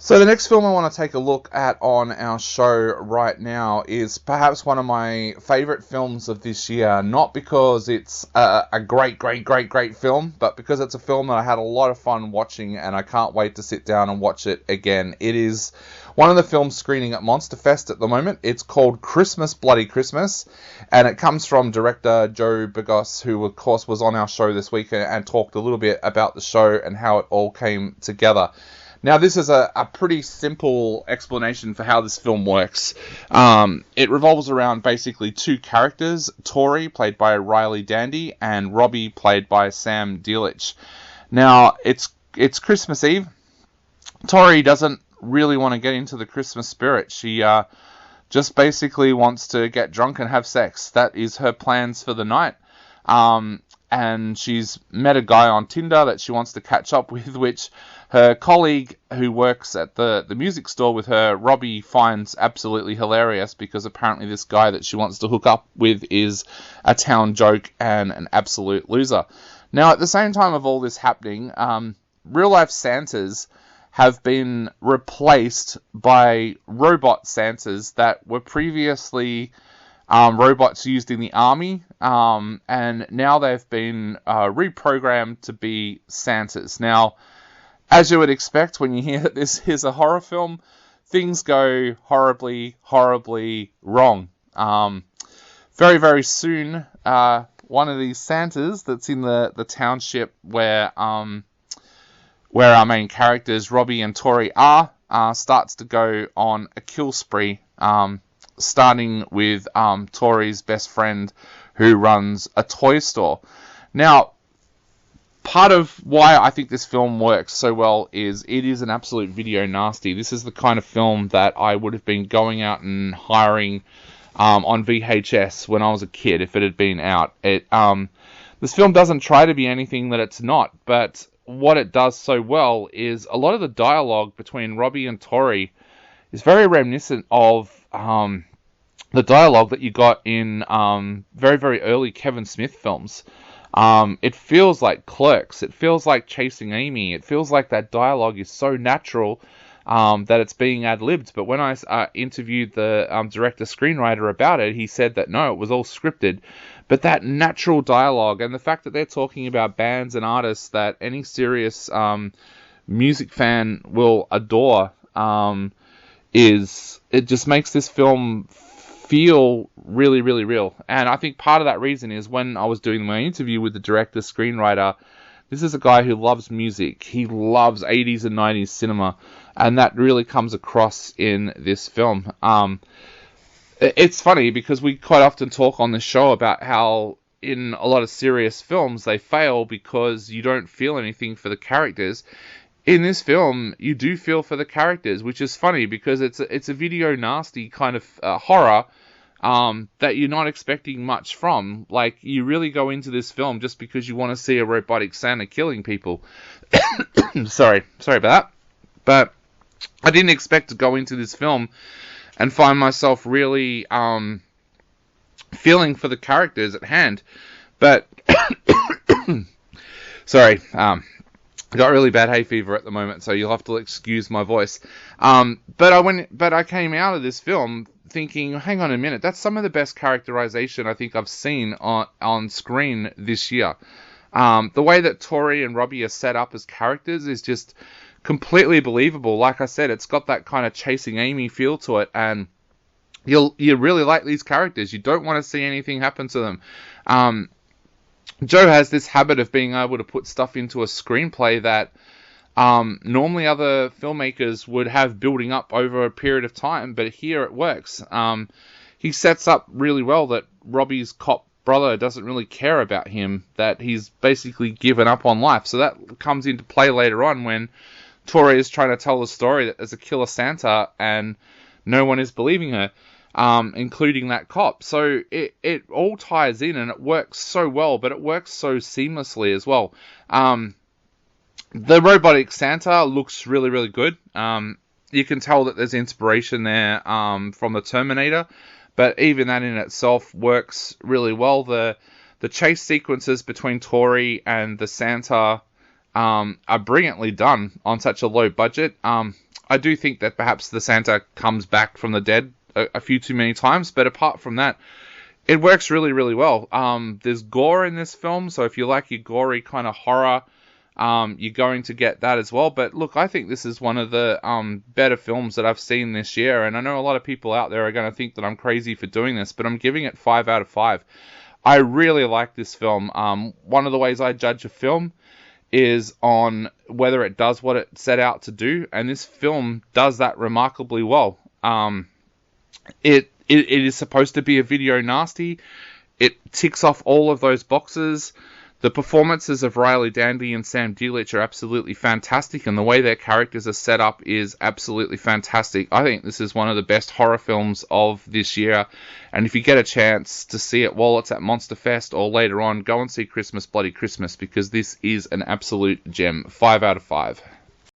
So the next film I want to take a look at on our show right now is perhaps one of my favourite films of this year, not because it's a great film, but because it's a film that I had a lot of fun watching and I can't wait to sit down and watch it again. It is one of the films screening at Monster Fest at the moment. It's called Christmas Bloody Christmas, and it comes from director Joe Begos, who of course was on our show this week and talked a little bit about the show and how it all came together. Now, this is a pretty simple explanation for how this film works. It revolves around basically two characters, Tori, played by Riley Dandy, and Robbie, played by Sam Delich. Now, it's Christmas Eve. Tori doesn't really want to get into the Christmas spirit. She just basically wants to get drunk and have sex. That is her plans for the night. And she's met a guy on Tinder that she wants to catch up with, which her colleague who works at the music store with her, Robbie, finds absolutely hilarious because apparently this guy that she wants to hook up with is a town joke and an absolute loser. Now, at the same time of all this happening, real-life Santas have been replaced by robot Santas that were previously robots used in the army, and now they've been reprogrammed to be Santas. Now, as you would expect when you hear that this is a horror film, things go horribly wrong. Very, very soon, one of these Santas that's in the township where our main characters, Robbie and Tori, starts to go on a kill spree, starting with Tori's best friend who runs a toy store. Now, part of why I think this film works so well is it is an absolute video nasty. This is the kind of film that I would have been going out and hiring on VHS when I was a kid if it had been out. This film doesn't try to be anything that it's not, but what it does so well is a lot of the dialogue between Robbie and Tori is very reminiscent of the dialogue that you got in very, very early Kevin Smith films. It feels like Clerks. It feels like Chasing Amy. It feels like that dialogue is so natural that it's being ad-libbed. But when I interviewed the director-screenwriter about it, he said that no, it was all scripted. But that natural dialogue and the fact that they're talking about bands and artists that any serious music fan will adore it just makes this film feel really, really real. And I think part of that reason is when I was doing my interview with the director-screenwriter, this is a guy who loves music. He loves 80s and 90s cinema, and that really comes across in this film. It's funny because we quite often talk on the show about how in a lot of serious films they fail because you don't feel anything for the characters. In this film, you do feel for the characters, which is funny because it's a video nasty kind of horror that you're not expecting much from. Like, you really go into this film just because you want to see a robotic Santa killing people. Sorry about that. But I didn't expect to go into this film and find myself really feeling for the characters at hand. But sorry, I got really bad hay fever at the moment, so you'll have to excuse my voice. But I came out of this film thinking, hang on a minute, that's some of the best characterization I think I've seen on screen this year. The way that Tori and Robbie are set up as characters is just completely believable. Like I said, it's got that kind of Chasing Amy feel to it, and you really like these characters. You don't want to see anything happen to them. Joe has this habit of being able to put stuff into a screenplay that normally other filmmakers would have building up over a period of time, but here it works. He sets up really well that Robbie's cop brother doesn't really care about him, that he's basically given up on life. So that comes into play later on when Tori is trying to tell the story that there's a killer Santa and no one is believing her. Including that cop. So it all ties in and it works so well, but it works so seamlessly as well. The robotic Santa looks really, really good. You can tell that there's inspiration there from the Terminator, but even that in itself works really well. The chase sequences between Tori and the Santa are brilliantly done on such a low budget. I do think that perhaps the Santa comes back from the dead a few too many times, but apart from that, it works really, really well. There's gore in this film, so if you like your gory kind of horror, you're going to get that as well. But look, I think this is one of the better films that I've seen this year, and I know a lot of people out there are going to think that I'm crazy for doing this, but I'm giving it 5 out of 5. I really like this film. One of the ways I judge a film is on whether it does what it set out to do, and this film does that remarkably well. It is supposed to be a video nasty. It ticks off all of those boxes. The performances of Riley Dandy and Sam Delic are absolutely fantastic, and the way their characters are set up is absolutely fantastic. I think this is one of the best horror films of this year, and if you get a chance to see it while it's at Monster Fest or later on, go and see Christmas Bloody Christmas, because this is an absolute gem. 5 out of 5.